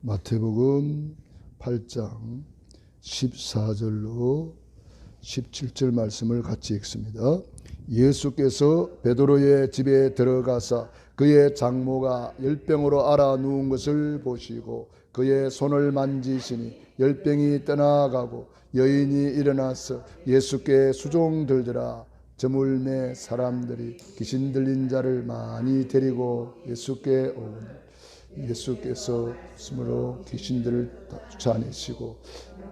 마태복음 8장 14절로 17절 말씀을 같이 읽습니다. 예수께서 베드로의 집에 들어가사 그의 장모가 열병으로 앓아 누운 것을 보시고 그의 손을 만지시니 열병이 떠나가고 여인이 일어나서 예수께 수종 들더라. 저물매 사람들이 귀신 들린 자를 많이 데리고 예수께 오니 예수께서 스스로 귀신들을 쫓아내시고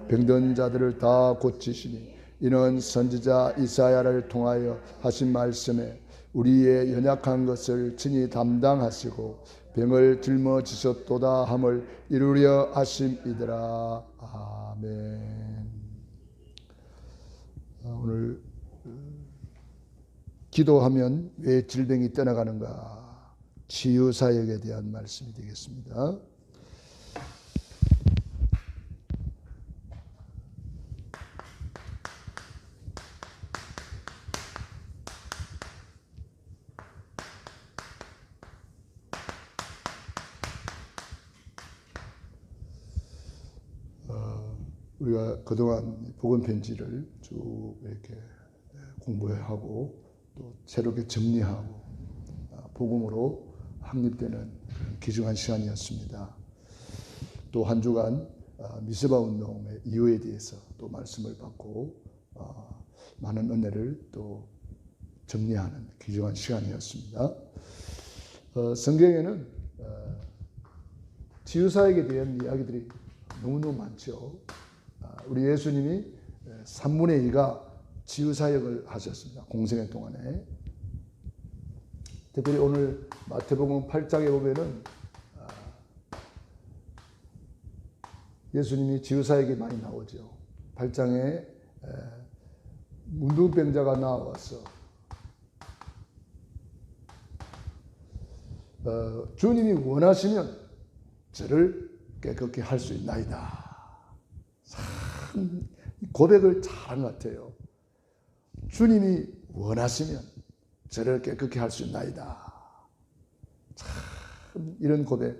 병든 자들을 다 고치시니 이는 선지자 이사야를 통하여 하신 말씀에 우리의 연약한 것을 친히 담당하시고 병을 짊어지셨도다 함을 이루려 하심이더라. 아멘. 오늘 기도하면 왜 질병이 떠나가는가? 치유사역에 대한 말씀이 되겠습니다. 우리가 그동안 복음 편지를 쭉 이렇게 공부하고 또 새롭게 정리하고 복음으로 확립되는 귀중한 시간이었습니다. 또 한 주간 미스바 운동의 이유에 대해서 또 말씀을 받고 많은 은혜를 또 정리하는 귀중한 시간이었습니다. 성경에는 치유사역에 대한 이야기들이 너무너무 많죠. 우리 예수님이 3분의 2가 치유사역을 하셨습니다. 공생애 동안에. 특별히 오늘 마태복음 8장에 보면은 예수님이 치유사역이 많이 나오죠. 8장에 문둥병자가 나와서 주님이 원하시면 저를 깨끗게 할 수 있나이다. 참 고백을 잘한 것 같아요. 주님이 원하시면 저를 깨끗게 할 수 있나이다. 참 이런 고백.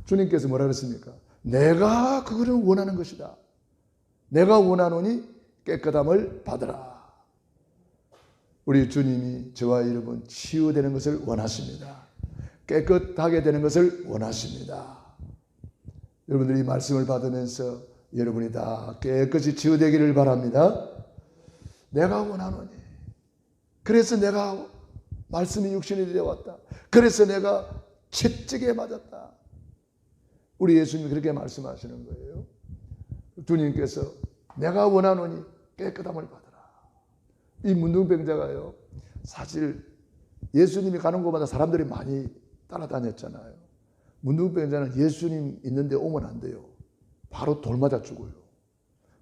주님께서 뭐라 그랬습니까? 내가 그거를 원하는 것이다. 내가 원하노니 깨끗함을 받으라. 우리 주님이 저와 여러분 치유되는 것을 원하십니다. 깨끗하게 되는 것을 원하십니다. 여러분들이 이 말씀을 받으면서 여러분이 다 깨끗이 치유되기를 바랍니다. 내가 원하노니. 그래서 내가 말씀이 육신이 되어왔다. 그래서 내가 채찍에 맞았다. 우리 예수님이 그렇게 말씀하시는 거예요. 주님께서 내가 원하노니 깨끗함을 받으라. 이 문둥병자가요, 사실 예수님이 가는 곳마다 사람들이 많이 따라다녔잖아요. 문둥병자는 예수님 있는데 오면 안 돼요. 바로 돌 맞아 죽어요.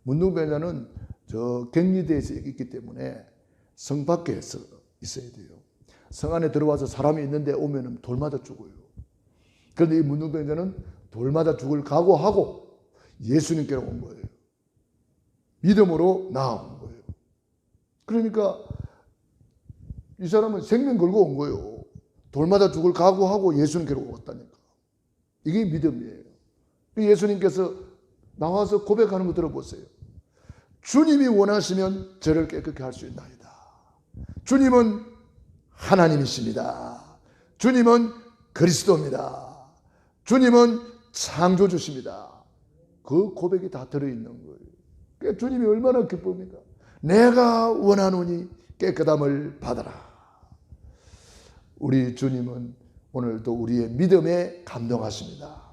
문둥병자는 저 격리대에서 있기 때문에 성 밖에 있어야 돼요. 성 안에 들어와서 사람이 있는데 오면 돌 맞아 죽어요. 그런데 이 문둥병자는 돌 맞아 죽을 각오하고 예수님께로 온 거예요. 믿음으로 나아온 거예요. 그러니까 이 사람은 생명 걸고 온 거예요. 돌 맞아 죽을 각오하고 예수님께로 왔다니까. 이게 믿음이에요. 예수님께서 나와서 고백하는 거 들어보세요. 주님이 원하시면 저를 깨끗게 할 수 있나이다. 주님은 하나님이십니다. 주님은 그리스도입니다. 주님은 창조주십니다. 그 고백이 다 들어있는 거예요. 그러니까 주님이 얼마나 기쁩니까? 내가 원하노니 깨끗함을 받아라. 우리 주님은 오늘도 우리의 믿음에 감동하십니다.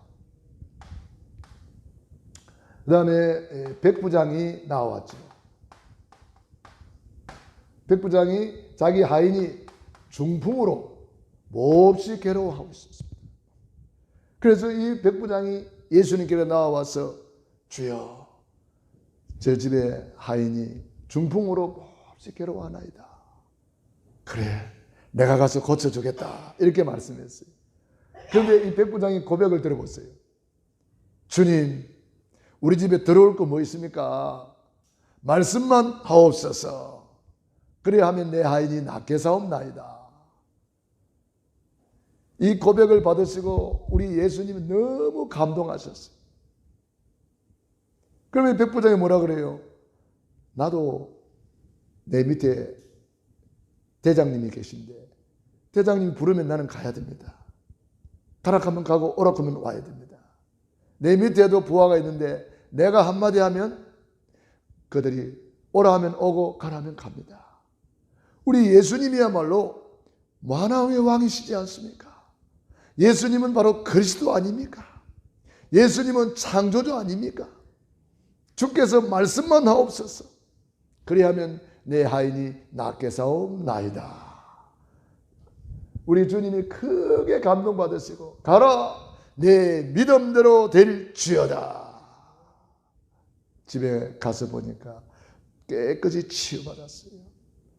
그 다음에 백부장이 나왔죠. 백부장이 자기 하인이 중풍으로 몹시 괴로워하고 있었습니다. 그래서 이 백부장이 예수님께로 나와서 주여, 제 집에 하인이 중풍으로 몹시 괴로워하나이다. 그래, 내가 가서 고쳐주겠다. 이렇게 말씀했어요. 그런데 이 백부장이 고백을 들어보세요. 주님, 우리 집에 들어올 거 뭐 있습니까? 말씀만 하옵소서. 그래야 하면 내 하인이 낫게 사옵나이다. 이 고백을 받으시고 우리 예수님이 너무 감동하셨어요. 그러면 백부장이 뭐라 그래요? 나도 내 밑에 대장님이 계신데 대장님이 부르면 나는 가야 됩니다. 가락하면 가고 오락하면 와야 됩니다. 내 밑에도 부하가 있는데 내가 한마디 하면 그들이 오라 하면 오고 가라 하면 갑니다. 우리 예수님이야말로 만왕의 왕이시지 않습니까? 예수님은 바로 그리스도 아닙니까? 예수님은 창조주 아닙니까? 주께서 말씀만 하옵소서. 그리하면 내 하인이 낫게 사옵나이다. 우리 주님이 크게 감동받으시고 가라 내 믿음대로 될지어다. 집에 가서 보니까 깨끗이 치유받았어요.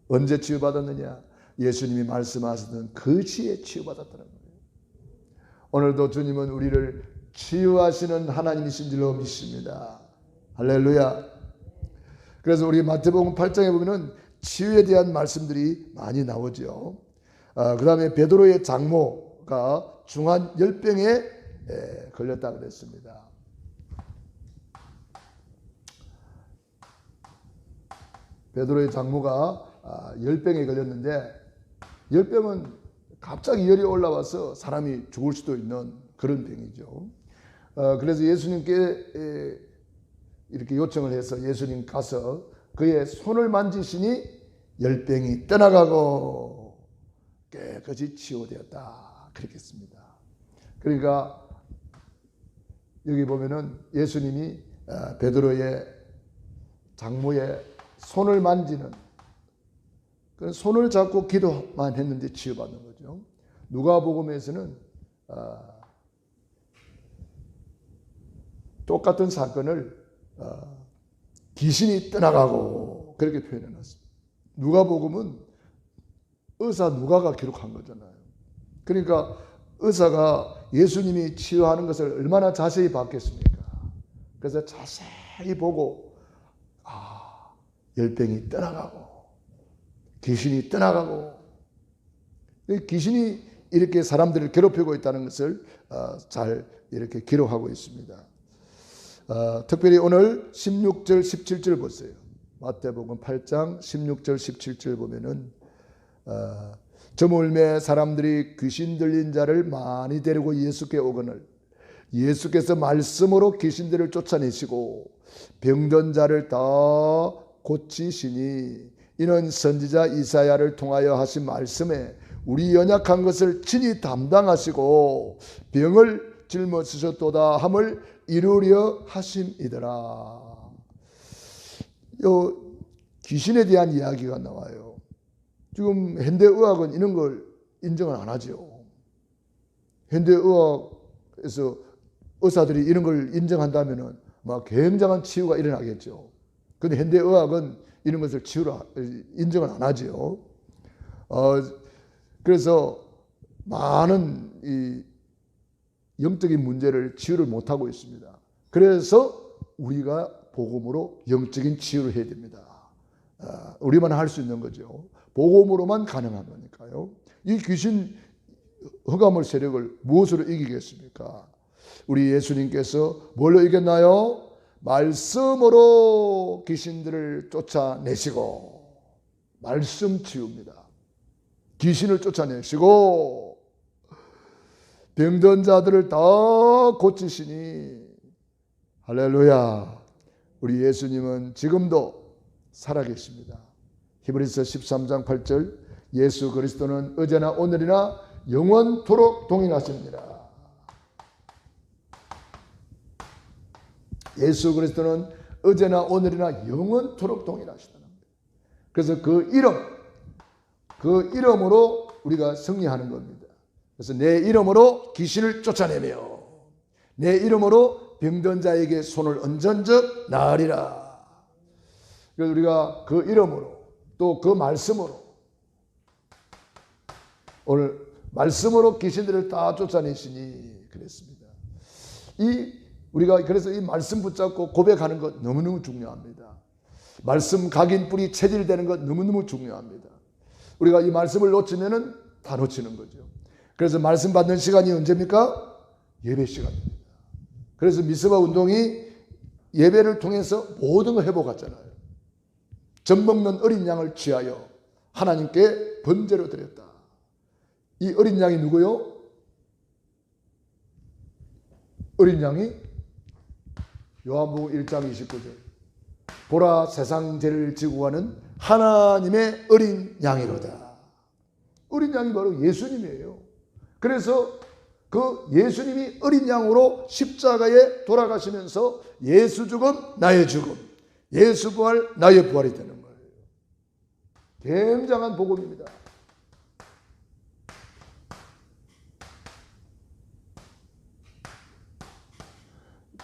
언제 치유받았느냐? 예수님이 말씀하시던 그 시에 치유받았다는 거예요. 오늘도 주님은 우리를 치유하시는 하나님이신 줄로 믿습니다. 할렐루야. 그래서 우리 마태복음 8장에 보면은 치유에 대한 말씀들이 많이 나오죠. 그 다음에 베드로의 장모가 중한 열병에 걸렸다 그랬습니다. 베드로의 장모가 열병에 걸렸는데 열병은 갑자기 열이 올라와서 사람이 죽을 수도 있는 그런 병이죠. 그래서 예수님께 이렇게 요청을 해서 예수님 가서 그의 손을 만지시니 열병이 떠나가고 깨끗이 치유되었다. 그렇게 했습니다. 그러니까 여기 보면은 예수님이 베드로의 장모의 손을 만지는 그 손을 잡고 기도만 했는데 치유받는 거죠. 누가복음에서는 똑같은 사건을 귀신이 떠나가고 그렇게 표현해 놨습니다. 누가복음은 의사 누가가 기록한 거잖아요. 그러니까 의사가 예수님이 치유하는 것을 얼마나 자세히 봤겠습니까? 그래서 자세히 보고 열병이 떠나가고 귀신이 떠나가고 귀신이 이렇게 사람들을 괴롭히고 있다는 것을 잘 이렇게 기록하고 있습니다. 특별히 오늘 16절 17절 보세요. 마태복음 8장 16절 17절 보면은 저물매 사람들이 귀신 들린 자를 많이 데리고 예수께 오거늘 예수께서 말씀으로 귀신들을 쫓아내시고 병든 자를 다 고치시니 이는 선지자 이사야를 통하여 하신 말씀에 우리 연약한 것을 친히 담당하시고 병을 짊어지셨도다 함을 이루려 하심이더라. 요 귀신에 대한 이야기가 나와요. 지금 현대의학은 이런 걸 인정을 안 하죠. 현대의학에서 의사들이 이런 걸 인정한다면 막 굉장한 치유가 일어나겠죠. 그런데 현대의학은 이런 것을 치유로 인정을 안 하죠. 그래서 많은 이 영적인 문제를 치유를 못하고 있습니다. 그래서 우리가 복음으로 영적인 치유를 해야 됩니다. 우리만 할 수 있는 거죠. 복음으로만 가능한 거니까요. 이 귀신 흑암의 세력을 무엇으로 이기겠습니까? 우리 예수님께서 뭘로 이겼나요? 말씀으로 귀신들을 쫓아내시고 말씀 치유입니다. 귀신을 쫓아내시고 병든 자들을 다 고치시니 할렐루야. 우리 예수님은 지금도 살아계십니다. 히브리서 13장 8절 예수 그리스도는 어제나 오늘이나 영원토록 동일하십니다. 예수 그리스도는 어제나 오늘이나 영원토록 동일하시다는 겁니다. 그래서 그 이름으로 우리가 승리하는 겁니다. 그래서 내 이름으로 귀신을 쫓아내며 내 이름으로 병든 자에게 손을 얹은 적 나으리라. 그래서 우리가 그 이름으로 또 그 말씀으로 오늘 말씀으로 귀신들을 다 쫓아내시니 그랬습니다. 우리가 그래서 이 말씀 붙잡고 고백하는 것 너무너무 중요합니다. 말씀 각인뿔이 체질되는 것 너무너무 중요합니다. 우리가 이 말씀을 놓치면은 다 놓치는 거죠. 그래서 말씀 받는 시간이 언제입니까? 예배 시간입니다. 그래서 미스바 운동이 예배를 통해서 모든 걸 회복했잖아요. 젖 먹는 어린 양을 취하여 하나님께 번제로 드렸다. 이 어린 양이 누구요? 어린 양이 요한복음 1장 29절 보라 세상 죄를 지고 가는 하나님의 어린 양이로다. 어린 양이 바로 예수님이에요. 그래서 그 예수님이 어린 양으로 십자가에 돌아가시면서 예수 죽음 나의 죽음, 예수 부활 나의 부활이 되는 거예요. 굉장한 복음입니다.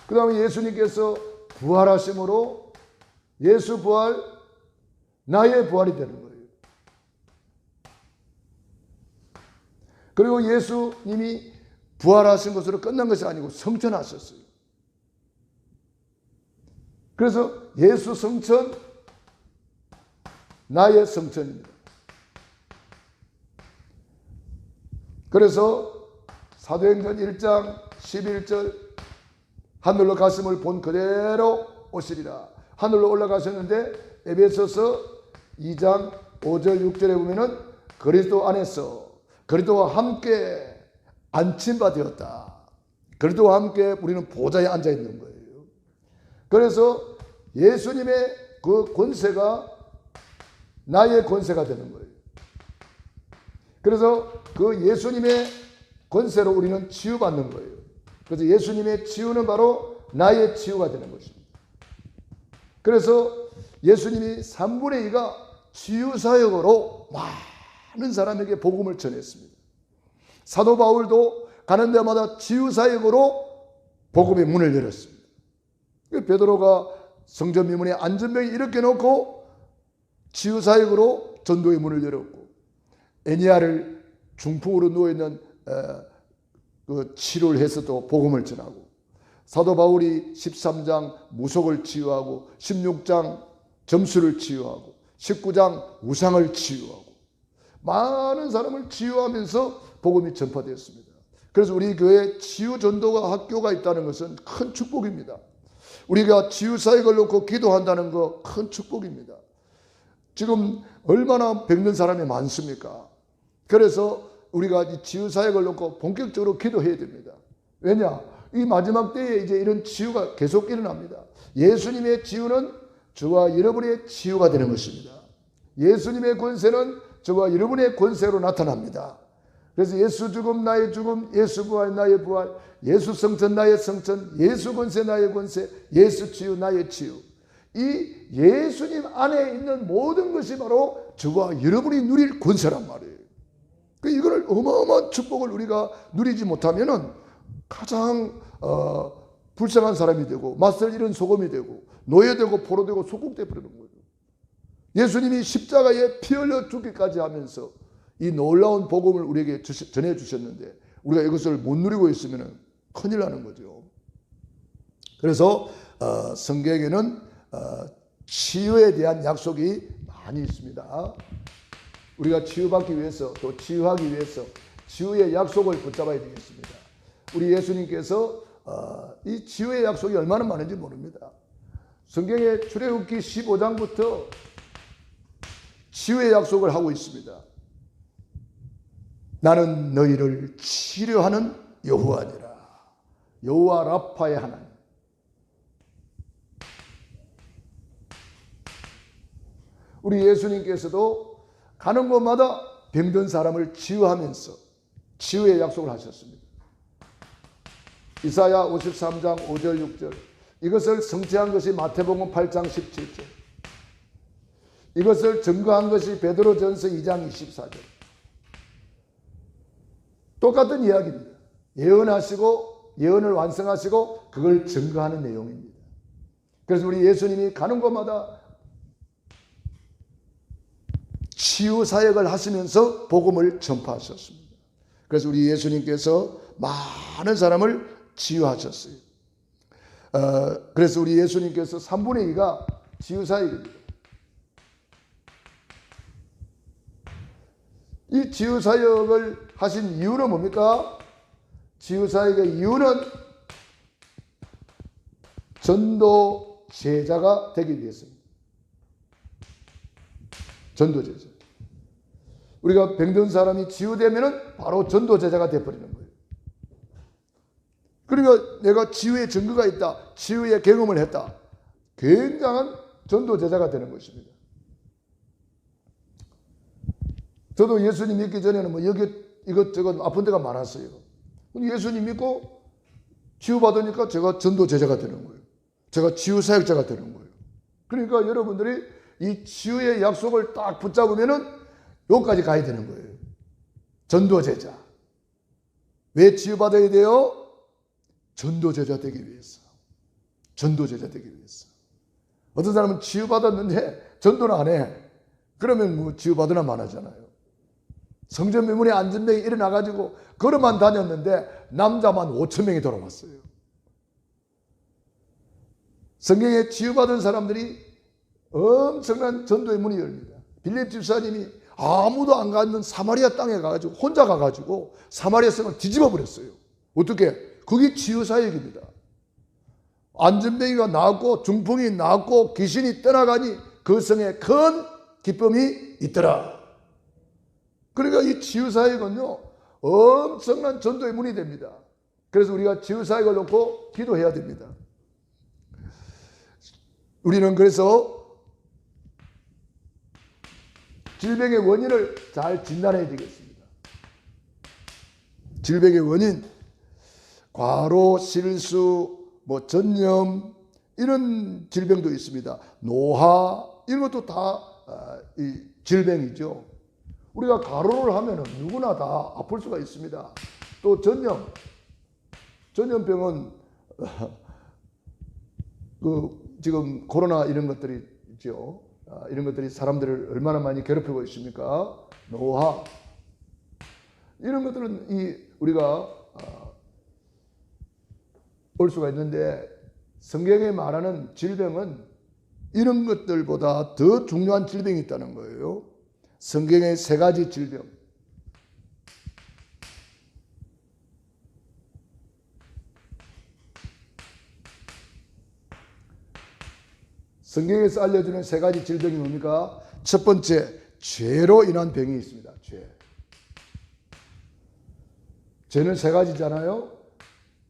그 다음에 예수님께서 부활하심으로 예수 부활 나의 부활이 되는 거예요. 그리고 예수님이 부활하신 것으로 끝난 것이 아니고 성천하셨어요. 그래서 예수 성천 나의 성천입니다. 그래서 사도행전 1장 11절 하늘로 가심을 본 그대로 오시리라. 하늘로 올라가셨는데 에베소서 2장 5절 6절에 보면은 그리스도 안에서 그리스도와 함께 안침바 되었다. 그리스도와 함께 우리는 보좌에 앉아 있는 거예요. 그래서 예수님의 그 권세가 나의 권세가 되는 거예요. 그래서 그 예수님의 권세로 우리는 치유받는 거예요. 그래서 예수님의 치유는 바로 나의 치유가 되는 것입니다. 그래서 예수님이 3분의 2가 치유사역으로 많은 사람에게 복음을 전했습니다. 사도 바울도 가는 데마다 치유사역으로 복음의 문을 열었습니다. 베드로가 성전 미문에 안전병이 이렇게 놓고 치유사역으로 전도의 문을 열었고, 애니아를 중풍으로 누워있는 그 치료를 해서도 복음을 전하고, 사도 바울이 13장 무속을 치유하고 16장 점수를 치유하고 19장 우상을 치유하고 많은 사람을 치유하면서 복음이 전파되었습니다. 그래서 우리 교회에 치유 전도가 학교가 있다는 것은 큰 축복입니다. 우리가 치유 사역을 놓고 기도한다는 거 큰 축복입니다. 지금 얼마나 병든 사람이 많습니까? 그래서 우리가 이 치유 사역을 놓고 본격적으로 기도해야 됩니다. 왜냐? 이 마지막 때에 이제 이런 치유가 계속 일어납니다. 예수님의 치유는 저와 여러분의 치유가 되는 것입니다. 예수님의 권세는 저와 여러분의 권세로 나타납니다. 그래서 예수 죽음 나의 죽음, 예수 부활 나의 부활, 예수 성천 나의 성천, 예수 권세 나의 권세, 예수 치유 나의 치유. 이 예수님 안에 있는 모든 것이 바로 저와 여러분이 누릴 권세란 말이에요. 이거를 어마어마한 축복을 우리가 누리지 못하면은 가장 불쌍한 사람이 되고 맛을 잃은 소금이 되고 노예되고 포로되고 속국돼 버리는 거예요. 예수님이 십자가에 피 흘려 죽기까지 하면서 이 놀라운 복음을 우리에게 전해주셨는데 우리가 이것을 못 누리고 있으면 큰일 나는 거죠. 그래서 성경에는 치유에 대한 약속이 많이 있습니다. 우리가 치유받기 위해서 또 치유하기 위해서 치유의 약속을 붙잡아야 되겠습니다. 우리 예수님께서 이 치유의 약속이 얼마나 많은지 모릅니다. 성경의 출애굽기 15장부터 치유의 약속을 하고 있습니다. 나는 너희를 치료하는 여호와니라. 여호와 라파의 하나님. 우리 예수님께서도 가는 곳마다 병든 사람을 치유하면서 치유의 약속을 하셨습니다. 이사야 53장 5절 6절 이것을 성취한 것이 마태복음 8장 17절 이것을 증거한 것이 베드로전서 2장 24절 똑같은 이야기입니다. 예언하시고 예언을 완성하시고 그걸 증거하는 내용입니다. 그래서 우리 예수님이 가는 곳마다 치유 사역을 하시면서 복음을 전파하셨습니다. 그래서 우리 예수님께서 많은 사람을 치유하셨어요. 그래서 우리 예수님께서 3분의 2가 치유 사역입니다. 이 치유 사역을 하신 이유는 뭡니까? 치유사역의 이유는 전도 제자가 되기 위해서입니다. 전도 제자. 우리가 병든 사람이 치유되면은 바로 전도 제자가 되어버리는 거예요. 그러니까 내가 치유의 증거가 있다, 치유의 경험을 했다, 굉장한 전도 제자가 되는 것입니다. 저도 예수님 믿기 전에는 뭐 이것저것 아픈 데가 많았어요. 예수님 믿고 치유받으니까 제가 전도 제자가 되는 거예요. 제가 치유 사역자가 되는 거예요. 그러니까 여러분들이 이 치유의 약속을 딱 붙잡으면은 여기까지 가야 되는 거예요. 전도 제자. 왜 치유받아야 돼요? 전도 제자 되기 위해서. 전도 제자 되기 위해서. 어떤 사람은 치유받았는데 전도는 안 해. 그러면 뭐 치유받으나 마나잖아요. 성전매문에 안전병이 일어나가지고 걸어만 다녔는데 남자만 5,000명이 돌아왔어요. 성경에 치유받은 사람들이 엄청난 전도의 문이 열립니다. 빌립 집사님이 아무도 안 가는 사마리아 땅에 가가지고 혼자 가가지고 사마리아 성을 뒤집어 버렸어요. 어떻게? 그게 치유사역입니다. 안전병이가 나왔고 중풍이 나왔고 귀신이 떠나가니 그 성에 큰 기쁨이 있더라. 그러니까 이 치유사역은요 엄청난 전도의 문이 됩니다. 그래서 우리가 치유사역을 놓고 기도해야 됩니다. 우리는 그래서 질병의 원인을 잘 진단해야 되겠습니다. 질병의 원인, 과로, 실수, 뭐 전염 이런 질병도 있습니다. 노화 이런 것도 다 이 질병이죠. 우리가 과로를 하면은 누구나 다 아플 수가 있습니다. 또 전염병은 지금 코로나 이런 것들이 있죠. 이런 것들이 사람들을 얼마나 많이 괴롭히고 있습니까? 노화 이런 것들은 우리가 올 수가 있는데 성경에 말하는 질병은 이런 것들보다 더 중요한 질병이 있다는 거예요. 성경의 3가지 질병. 성경에서 알려주는 3가지 질병이 뭡니까? 첫 번째, 죄로 인한 병이 있습니다. 죄는 3가지잖아요.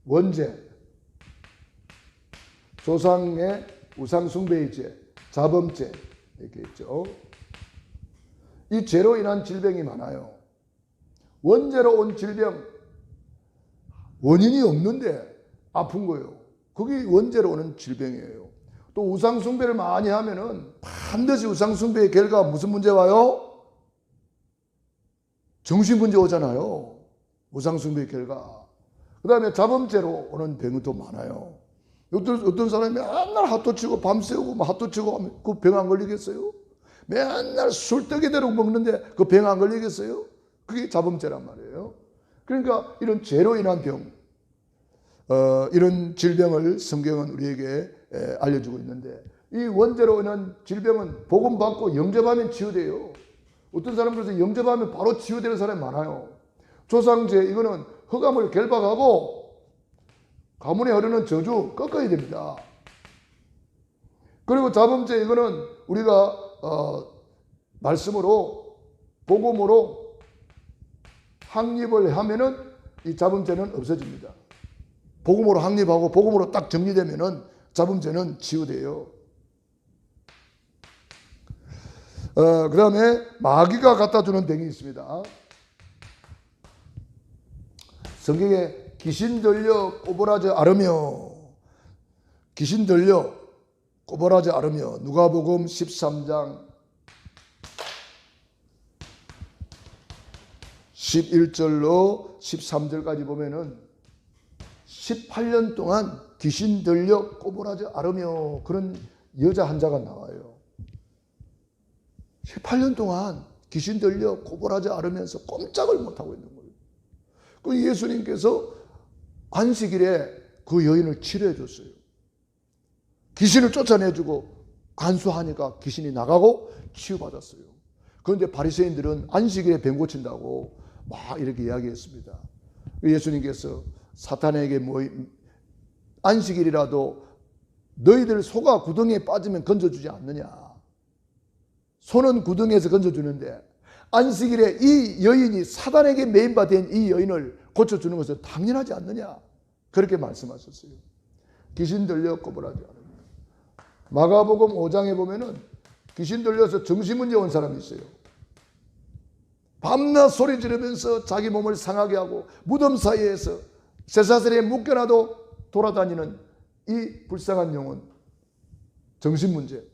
원죄, 조상의 우상 숭배의 죄, 자범죄 이렇게 있죠. 이 죄로 인한 질병이 많아요. 원죄로 온 질병, 원인이 없는데 아픈 거예요. 그게 원죄로 오는 질병이에요. 또 우상 숭배를 많이 하면은 반드시 우상 숭배의 결과가 무슨 문제 와요? 정신 문제 오잖아요. 우상 숭배의 결과. 그 다음에 자범죄로 오는 병이 또 많아요. 어떤 사람이 맨날 핫도 치고 밤새우고 핫도 치고 하면 그 병 안 걸리겠어요? 맨날 술 떡이대로 먹는데 그 병 안 걸리겠어요? 그게 자범죄란 말이에요. 그러니까 이런 죄로 인한 병, 이런 질병을 성경은 우리에게 알려주고 있는데 이 원죄로 인한 질병은 복음 받고 영접하면 치유돼요. 어떤 사람은 그래서 영접하면 바로 치유되는 사람이 많아요. 조상죄 이거는 흑암을 결박하고 가문에 흐르는 저주 꺾어야 됩니다. 그리고 자범죄 이거는 우리가 말씀으로 복음으로 확립을 하면은 이 자범죄는 없어집니다. 복음으로 확립하고 복음으로 딱 정리되면은 자범죄는 치유돼요. 그 다음에 마귀가 갖다 주는 병이 있습니다. 성경에 귀신 들려 꼬부라져 앓으며, 귀신 들려 꼬부라져 앓으며, 누가복음 13장 11절로 13절까지 보면은 18년 동안 귀신 들려 꼬부라져 앓으며 그런 여자 환자가 나와요. 18년 동안 귀신 들려 꼬부라져 앓으면서 꼼짝을 못하고 있는 거예요. 그 예수님께서 안식일에 그 여인을 치료해 줬어요. 귀신을 쫓아내주고 간수하니까 귀신이 나가고 치유받았어요. 그런데 바리새인들은 안식일에 병 고친다고 막 이렇게 이야기했습니다. 예수님께서 사탄에게 안식일이라도 너희들 소가 구덩이에 빠지면 건져주지 않느냐. 소는 구덩이에서 건져주는데 안식일에 이 여인이 사단에게 매인바 된 이 여인을 고쳐주는 것은 당연하지 않느냐. 그렇게 말씀하셨어요. 귀신 들려 꼬부라지 않아요. 마가복음 5장에 보면은 귀신 들려서 정신문제 온 사람이 있어요. 밤낮 소리 지르면서 자기 몸을 상하게 하고 무덤 사이에서 쇠사슬에 묶여놔도 돌아다니는 이 불쌍한 영혼, 정신문제.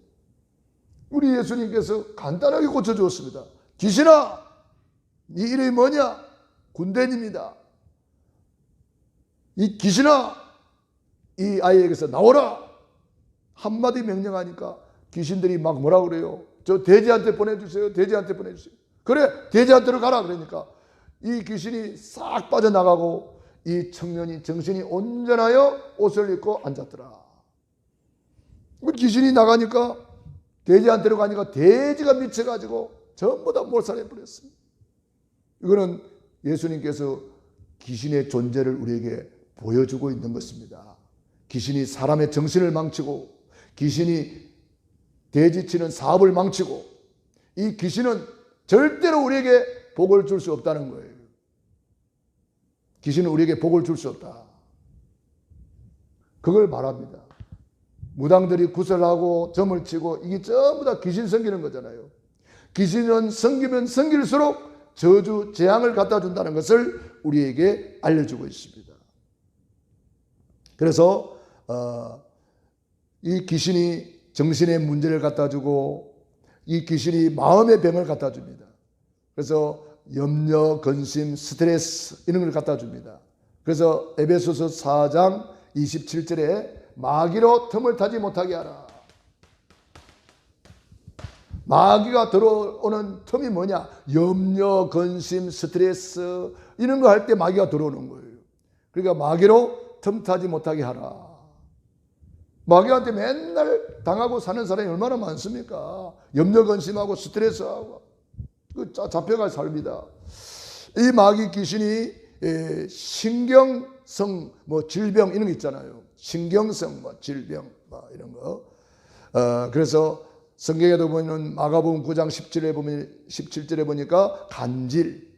우리 예수님께서 간단하게 고쳐주었습니다. 귀신아, 네 이름이 뭐냐? 군대입니다. 이 귀신아, 이 아이에게서 나오라. 한마디 명령하니까 귀신들이 막 뭐라 그래요? 저 돼지한테 보내주세요. 돼지한테 보내주세요. 그래, 돼지한테로 가라. 그러니까 이 귀신이 싹 빠져나가고 이 청년이 정신이 온전하여 옷을 입고 앉았더라. 귀신이 나가니까 돼지한테로 가니까 돼지가 미쳐가지고 전부 다 몰살해버렸습니다. 이거는 예수님께서 귀신의 존재를 우리에게 보여주고 있는 것입니다. 귀신이 사람의 정신을 망치고 귀신이 돼지치는 사업을 망치고 이 귀신은 절대로 우리에게 복을 줄 수 없다는 거예요. 귀신은 우리에게 복을 줄 수 없다. 그걸 말합니다. 무당들이 구설하고 점을 치고 이게 전부 다 귀신 섬기는 거잖아요. 귀신은 섬기면 섬길수록 저주, 재앙을 갖다 준다는 것을 우리에게 알려주고 있습니다. 그래서 이 귀신이 정신의 문제를 갖다 주고 이 귀신이 마음의 병을 갖다 줍니다. 그래서 염려, 근심, 스트레스 이런 걸 갖다 줍니다. 그래서 에베소서 4장 27절에 마귀로 틈을 타지 못하게 하라. 마귀가 들어오는 틈이 뭐냐? 염려, 근심, 스트레스 이런 거 할 때 마귀가 들어오는 거예요. 그러니까 마귀로 틈 타지 못하게 하라. 마귀한테 맨날 당하고 사는 사람이 얼마나 많습니까? 염려, 근심하고 스트레스하고 잡혀갈 삶이다. 이 마귀 귀신이 신경성 질병 이런 거 있잖아요. 신경성 질병 이런 거. 그래서 성경에도 보면 마가복음 9장 17절에 보니까 간질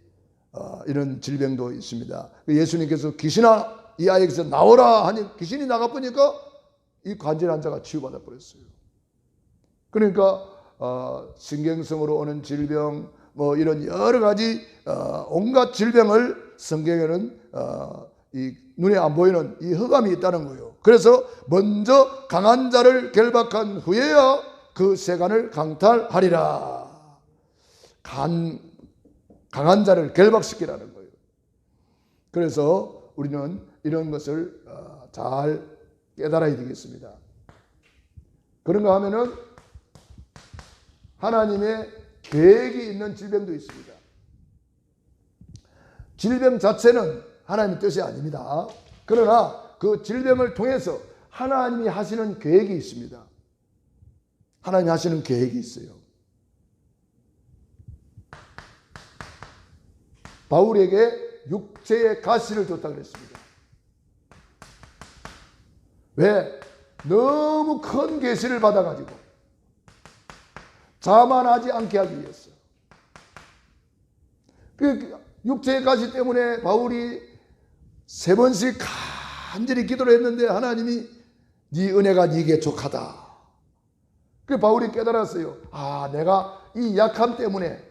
이런 질병도 있습니다. 예수님께서 귀신아 이 아이에게서 나오라 하니 귀신이 나가보니까 이 간질 환자가 치유받아 버렸어요. 그러니까 신경성으로 오는 질병 이런 여러 가지 온갖 질병을 성경에는 이 눈에 안 보이는 이 흑암이 있다는 거예요. 그래서 먼저 강한 자를 결박한 후에야 그 세간을 강탈하리라. 강한 자를 결박시키라는 거예요. 그래서 우리는 이런 것을 잘 깨달아야 되겠습니다. 그런가 하면은 하나님의 계획이 있는 질병도 있습니다. 질병 자체는 하나님의 뜻이 아닙니다. 그러나 그 질병을 통해서 하나님이 하시는 계획이 있습니다. 하나님이 하시는 계획이 있어요. 바울에게 육체의 가시를 줬다고 그랬습니다. 왜? 너무 큰 계시를 받아가지고 자만하지 않게 하기 위해서. 그 육체의 가시 때문에 바울이 3번씩 간절히 기도를 했는데 하나님이 네 은혜가 네게 족하다. 그 바울이 깨달았어요. 내가 이 약함 때문에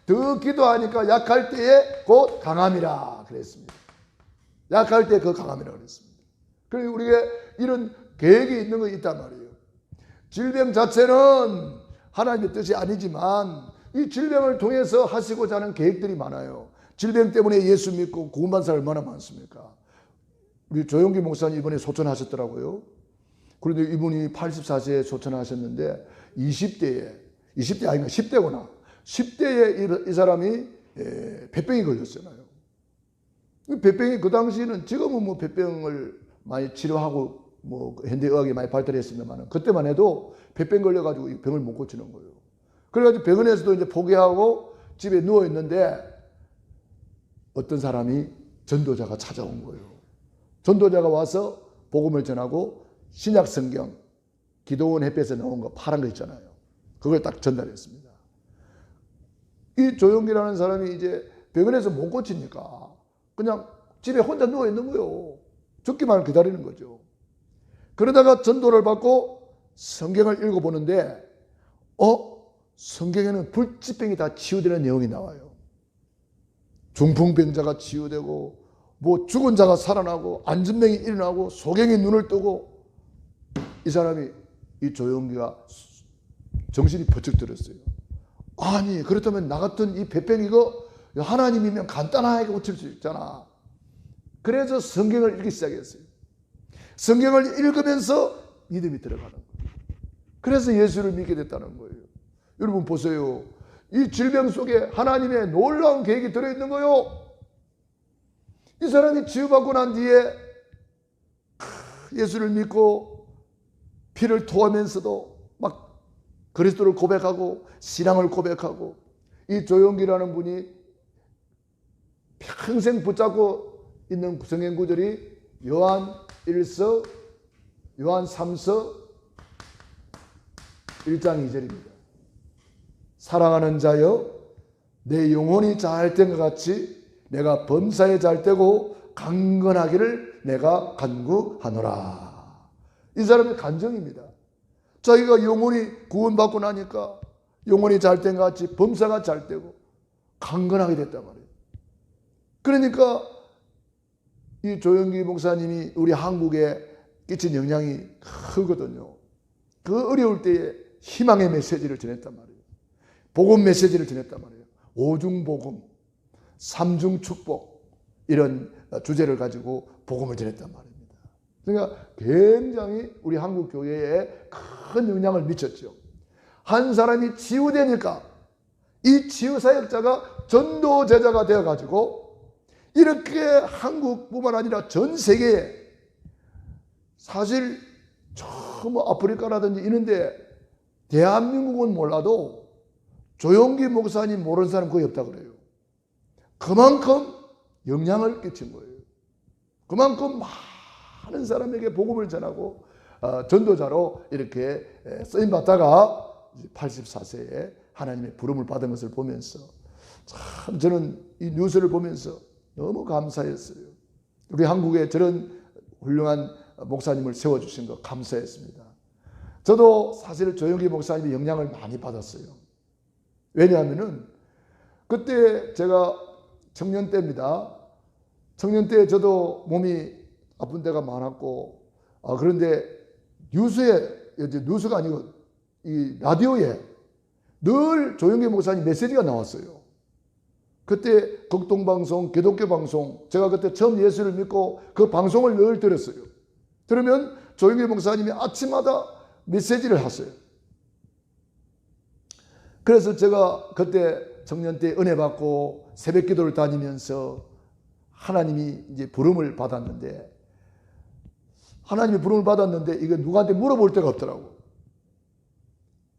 더 기도하니까 약할 때에 곧 강함이라 그랬습니다. 약할 때 그 강함이라 그랬습니다. 그리고 우리가 이런 계획이 있는 거 있단 말이에요. 질병 자체는 하나님의 뜻이 아니지만 이 질병을 통해서 하시고자 하는 계획들이 많아요. 질병 때문에 예수 믿고 구원받은 사람 얼마나 많습니까? 우리 조용기 목사님 이번에 소천하셨더라고요. 그런데 이분이 84세에 소천하셨는데 20대 아닌가 10대구나. 10대에 이 사람이 폐병이 걸렸잖아요. 폐병이 그 당시에는 지금은 폐병을 많이 치료하고 현대의학이 많이 발달했습니다만 그때만 해도 폐병 걸려가지고 이 병을 못 고치는 거예요. 그래가지고 병원에서도 이제 포기하고 집에 누워 있는데 어떤 사람이 전도자가 찾아온 거예요. 전도자가 와서 복음을 전하고 신약 성경 기도원 햇볕에 나온 거 파란 거 있잖아요. 그걸 딱 전달했습니다. 이 조용기라는 사람이 이제 병원에서 못 고치니까 그냥 집에 혼자 누워 있는 거예요. 죽기만을 기다리는 거죠. 그러다가 전도를 받고 성경을 읽어보는데 성경에는 불치병이 다 치유되는 내용이 나와요. 중풍병자가 치유되고 뭐 죽은 자가 살아나고 안진병이 일어나고 소경이 눈을 뜨고 이 사람이 이 조용기가 정신이 번쩍 들었어요. 아니 그렇다면 나 같은 이 폐병 이거 하나님이면 간단하게 고칠 수 있잖아. 그래서 성경을 읽기 시작했어요. 성경을 읽으면서 믿음이 들어가는 거예요. 그래서 예수를 믿게 됐다는 거예요. 여러분 보세요. 이 질병 속에 하나님의 놀라운 계획이 들어있는 거예요. 이 사람이 치유받고 난 뒤에 예수를 믿고 피를 토하면서도 막 그리스도를 고백하고 신앙을 고백하고 이 조용기라는 분이 평생 붙잡고 있는 성경 구절이 요한 1서 요한 3서 1장 2절입니다. 사랑하는 자여 내 영혼이 잘된 것 같이 내가 범사에 잘되고 강건하기를 내가 간구하노라. 이 사람의 간증입니다. 자기가 영혼이 구원받고 나니까 영혼이 잘된 것 같이 범사가 잘되고 강건하게 됐단 말이에요. 그러니까 이 조영기 목사님이 우리 한국에 끼친 영향이 크거든요. 그 어려울 때에 희망의 메시지를 전했단 말이에요. 복음 메시지를 전했단 말이에요. 오중복음, 삼중축복 이런 주제를 가지고 복음을 전했단 말입니다. 그러니까 굉장히 우리 한국 교회에 큰 영향을 미쳤죠. 한 사람이 치유되니까 이 치유사역자가 전도제자가 되어가지고 이렇게 한국뿐만 아니라 전 세계에 사실 저 아프리카라든지 이런데 대한민국은 몰라도 조용기 목사님 모르는 사람 거의 없다 그래요. 그만큼 영향을 끼친 거예요. 그만큼 많은 사람에게 복음을 전하고 전도자로 이렇게 쓰임받다가 84세에 하나님의 부름을 받은 것을 보면서 참 저는 이 뉴스를 보면서 너무 감사했어요. 우리 한국에 저런 훌륭한 목사님을 세워주신 거 감사했습니다. 저도 사실 조영기 목사님의 영향을 많이 받았어요. 왜냐하면은 그때 제가 청년 때입니다. 청년 때 저도 몸이 아픈 데가 많았고 그런데 뉴스가 아니고 이 라디오에 늘 조영기 목사님 메시지가 나왔어요. 그때 극동방송, 기독교 방송, 제가 그때 처음 예수를 믿고 그 방송을 늘 들었어요. 들으면 조영기 목사님이 아침마다 메시지를 하세요. 그래서 제가 그때 청년 때 은혜 받고 새벽 기도를 다니면서 하나님이 이제 부름을 받았는데 이거 누구한테 물어볼 데가 없더라고.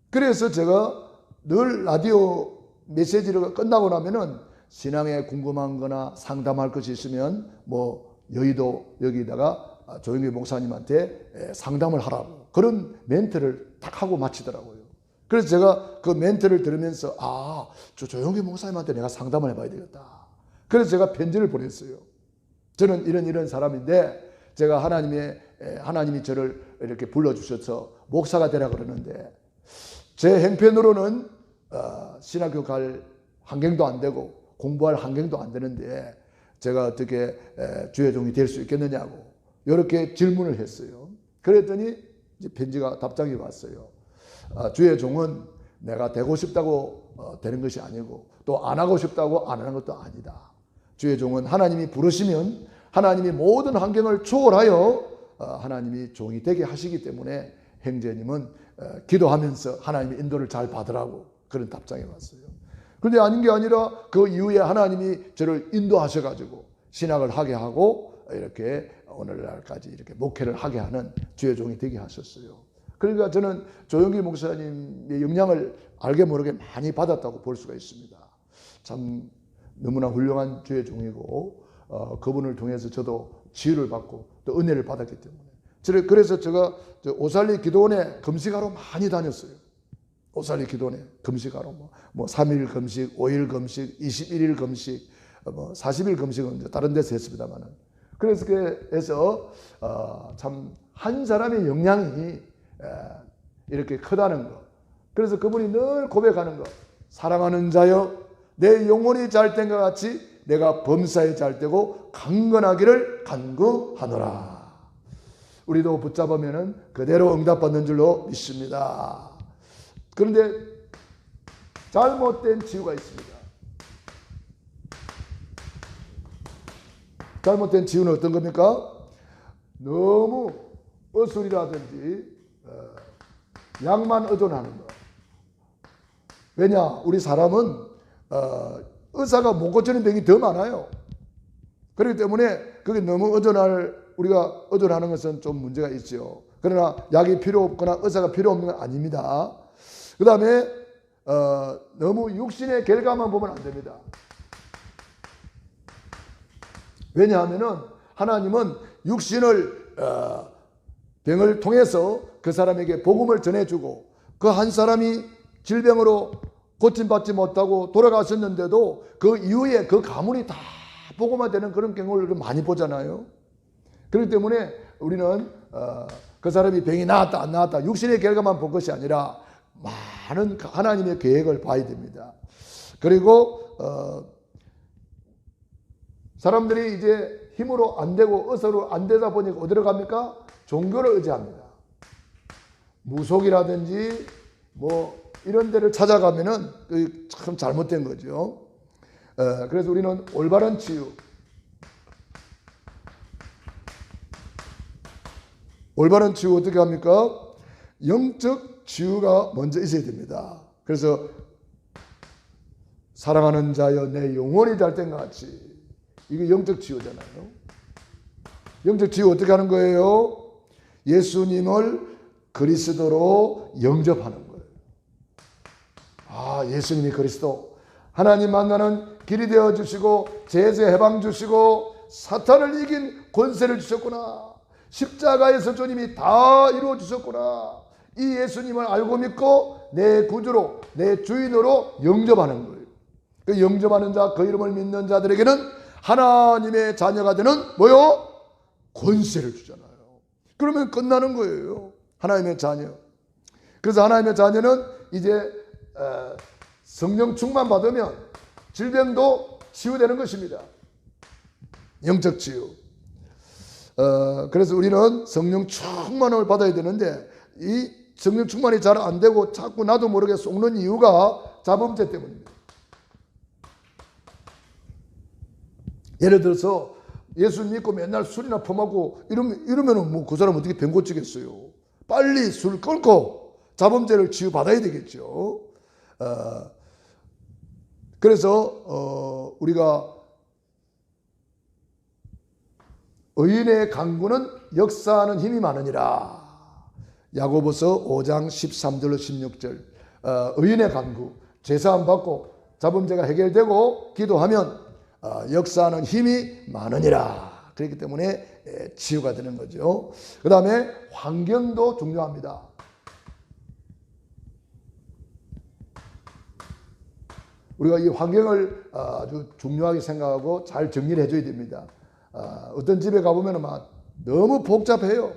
그래서 제가 늘 라디오 메시지가 끝나고 나면은 신앙에 궁금한 거나 상담할 것이 있으면 뭐 여의도 여기다가 조영기 목사님한테 상담을 하라고 그런 멘트를 딱 하고 마치더라고요. 그래서 제가 그 멘트를 들으면서 저 조영기 목사님한테 내가 상담을 해봐야 되겠다. 그래서 제가 편지를 보냈어요. 저는 이런 사람인데 제가 하나님이 저를 이렇게 불러주셔서 목사가 되라 그러는데 제 형편으로는 신학교 갈 환경도 안 되고 공부할 환경도 안 되는데 제가 어떻게 주의 종이 될 수 있겠느냐고 이렇게 질문을 했어요. 그랬더니 이제 편지가 답장이 왔어요. 주의 종은 내가 되고 싶다고 되는 것이 아니고 또 안 하고 싶다고 안 하는 것도 아니다. 주의 종은 하나님이 부르시면 하나님이 모든 환경을 초월하여 하나님이 종이 되게 하시기 때문에 형제님은 기도하면서 하나님의 인도를 잘 받으라고 그런 답장이 왔어요. 그런데 아닌 게 아니라 그 이후에 하나님이 저를 인도하셔가지고 신학을 하게 하고 이렇게 오늘날까지 이렇게 목회를 하게 하는 주의 종이 되게 하셨어요. 그러니까 저는 조영기 목사님의 영향을 알게 모르게 많이 받았다고 볼 수가 있습니다. 참 너무나 훌륭한 주의 종이고 그분을 통해서 저도 지혜를 받고 또 은혜를 받았기 때문에 그래서 제가 오살리 기도원에 금식하러 많이 다녔어요. 오살리 기도원에 금식하러 뭐 3일 금식, 5일 금식, 21일 금식, 뭐 40일 금식은 이제 다른 데서 했습니다만은 그래서 참 한 사람의 영향이 이렇게 크다는 거. 그래서 그분이 늘 고백하는 거. 사랑하는 자여 내 영혼이 잘된 것 같이 내가 범사에 잘되고 강건하기를 간구하노라. 우리도 붙잡으면 그대로 응답받는 줄로 믿습니다. 그런데 잘못된 치유가 있습니다. 잘못된 치유는 어떤 겁니까? 너무 어술이라든지 약만 의존하는 거. 왜냐? 우리 사람은 의사가 못 고치는 병이 더 많아요. 그렇기 때문에 그게 너무 우리가 의존하는 것은 좀 문제가 있죠. 그러나 약이 필요 없거나 의사가 필요 없는 건 아닙니다. 그 다음에 너무 육신의 결과만 보면 안 됩니다. 왜냐하면은 하나님은 육신을 병을 통해서 그 사람에게 복음을 전해주고 그 한 사람이 질병으로 고침받지 못하고 돌아가셨는데도 그 이후에 그 가문이 다 복음화되는 그런 경우를 많이 보잖아요. 그렇기 때문에 우리는 그 사람이 병이 나았다 안 나았다 육신의 결과만 본 것이 아니라 많은 하나님의 계획을 봐야 됩니다. 그리고 사람들이 이제 힘으로 안 되고 의사로 안 되다 보니까 어디로 갑니까? 종교를 의지합니다. 무속이라든지 뭐 이런 데를 찾아가면은 참 잘못된 거죠. 그래서 우리는 올바른 치유, 올바른 치유 어떻게 합니까? 영적 치유가 먼저 있어야 됩니다. 그래서 사랑하는 자여 내 영혼이 잘된 것 같이 이게 영적 치유잖아요. 영적 치유 어떻게 하는 거예요? 예수님을 그리스도로 영접하는 거예요. 아, 예수님이 그리스도 하나님 만나는 길이 되어주시고 죄에서 해방 주시고 사탄을 이긴 권세를 주셨구나. 십자가에서 주님이 다 이루어 주셨구나. 이 예수님을 알고 믿고 내 구주로 내 주인으로 영접하는 거예요. 그 영접하는 자, 그 이름을 믿는 자들에게는 하나님의 자녀가 되는 뭐요? 권세를 주잖아요. 그러면 끝나는 거예요. 하나님의 자녀. 그래서 하나님의 자녀는 이제 성령 충만 받으면 질병도 치유되는 것입니다. 영적 치유. 그래서 우리는 성령 충만을 받아야 되는데 이 성령 충만이 잘 안 되고 자꾸 나도 모르게 속는 이유가 자범죄 때문입니다. 예를 들어서 예수 믿고 맨날 술이나 퍼먹고 이러면 뭐 그 사람 어떻게 병 고치겠어요? 빨리 술 끊고 자범죄를 치유받아야 되겠죠. 그래서 우리가 의인의 강구는 역사하는 힘이 많으니라. 야고보서 5장 13절로 16절. 의인의 강구, 죄사함 받고 자범죄가 해결되고 기도하면 역사하는 힘이 많으니라. 그렇기 때문에 치유가 되는 거죠. 그 다음에 환경도 중요합니다. 우리가 이 환경을 아주 중요하게 생각하고 잘 정리를 해줘야 됩니다. 어떤 집에 가보면 막 너무 복잡해요.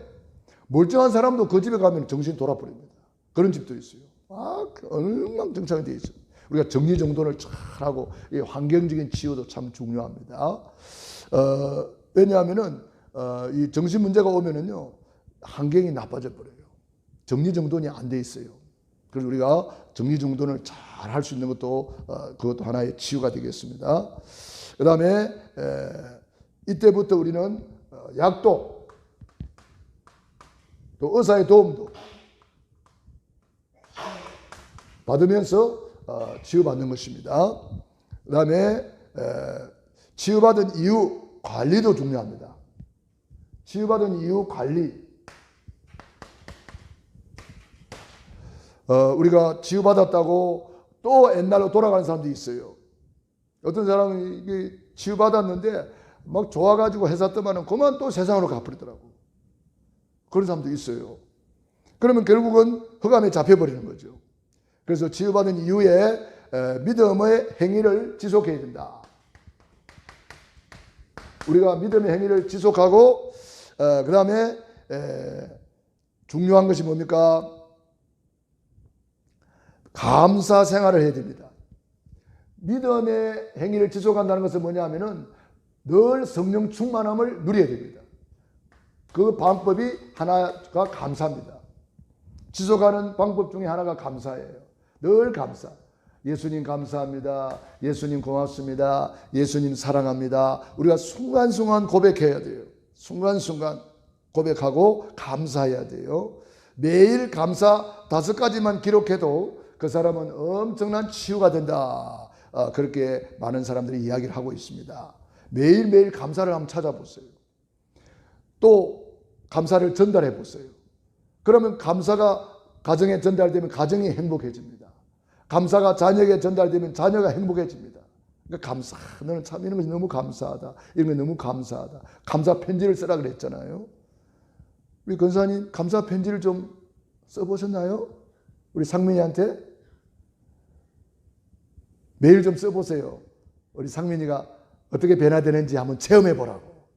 멀쩡한 사람도 그 집에 가면 정신 돌아버립니다. 그런 집도 있어요. 엉망진창이 되어 있어요. 우리가 정리정돈을 잘하고 이 환경적인 치유도 참 중요합니다. 왜냐하면은 이 정신 문제가 오면은요 환경이 나빠져 버려요. 정리정돈이 안 돼 있어요. 그래서 우리가 정리정돈을 잘 할 수 있는 것도 그것도 하나의 치유가 되겠습니다. 그 다음에 이때부터 우리는 약도 또 의사의 도움도 받으면서 치유받는 것입니다. 그 다음에 치유받은 이후 관리도 중요합니다. 치유받은 이후 관리. 우리가 치유받았다고 또 옛날로 돌아가는 사람도 있어요. 어떤 사람이 이게 치유받았는데 막 좋아가지고 회사 뜨면은 그만 또 세상으로 가버리더라고. 그런 사람도 있어요. 그러면 결국은 흑암에 잡혀버리는 거죠. 그래서 치유받은 이후에 믿음의 행위를 지속해야 된다. 우리가 믿음의 행위를 지속하고 그 다음에 중요한 것이 뭡니까? 감사 생활을 해야 됩니다. 믿음의 행위를 지속한다는 것은 뭐냐면은 늘 성령 충만함을 누려야 됩니다. 그 방법이 하나가 감사입니다. 지속하는 방법 중에 하나가 감사예요. 늘 감사. 예수님 감사합니다. 예수님 고맙습니다. 예수님 사랑합니다. 우리가 순간순간 고백해야 돼요. 순간순간 고백하고 감사해야 돼요. 매일 감사 5가지만 기록해도 그 사람은 엄청난 치유가 된다. 그렇게 많은 사람들이 이야기를 하고 있습니다. 매일매일 감사를 한번 찾아보세요. 또 감사를 전달해 보세요. 그러면 감사가 가정에 전달되면 가정이 행복해집니다. 감사가 자녀에게 전달되면 자녀가 행복해집니다. 그러니까 감사, 너는 참 이런 것이 너무 감사하다. 이런 게 너무 감사하다. 감사 편지를 쓰라 그랬잖아요. 우리 권사님 감사 편지를 좀 써보셨나요? 우리 상민이한테 매일 좀 써보세요. 우리 상민이가 어떻게 변화되는지 한번 체험해 보라고.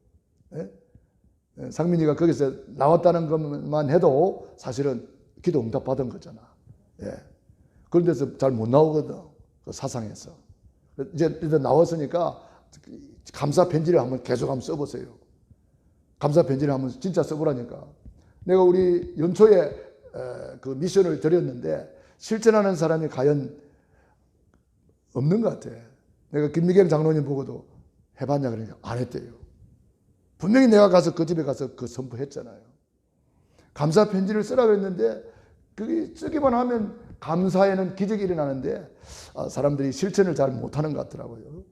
상민이가 거기서 나왔다는 것만 해도 사실은 기도 응답 받은 거잖아. 그런 데서 잘 못 나오거든. 그 사상에서. 이제 나왔으니까 감사 편지를 한번 계속 한번 써보세요. 감사 편지를 한번 진짜 써보라니까. 내가 우리 연초에 그 미션을 드렸는데 실천하는 사람이 과연 없는 것 같아. 내가 김미경 장로님 보고도 해봤냐 그러니까 안 했대요. 분명히 내가 가서 그 집에 가서 그 선포했잖아요. 감사 편지를 쓰라고 했는데 그게 쓰기만 하면 감사에는 기적이 일어나는데 사람들이 실천을 잘 못하는 것 같더라고요.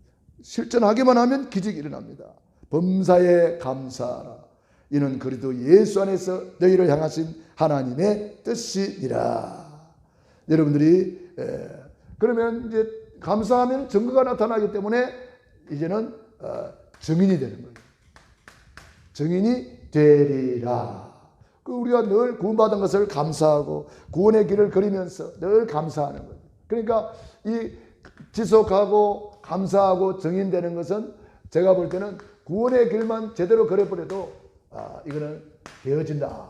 실천하기만 하면 기적이 일어납니다. 범사에 감사하라. 이는 그리도 예수 안에서 너희를 향하신 하나님의 뜻이니라. 여러분들이 그러면 이제 감사하면 증거가 나타나기 때문에 이제는 증인이 되는 거예요. 증인이 되리라. 우리가 늘 구원받은 것을 감사하고 구원의 길을 걸으면서 늘 감사하는 거예요. 그러니까 이 지속하고 감사하고 증인되는 것은 제가 볼 때는 구원의 길만 제대로 걸어버려도 이거는 되어진다.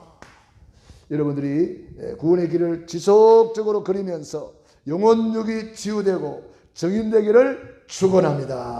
여러분들이 구원의 길을 지속적으로 걸으면서 영혼육이 치유되고 증인되기를 축원합니다.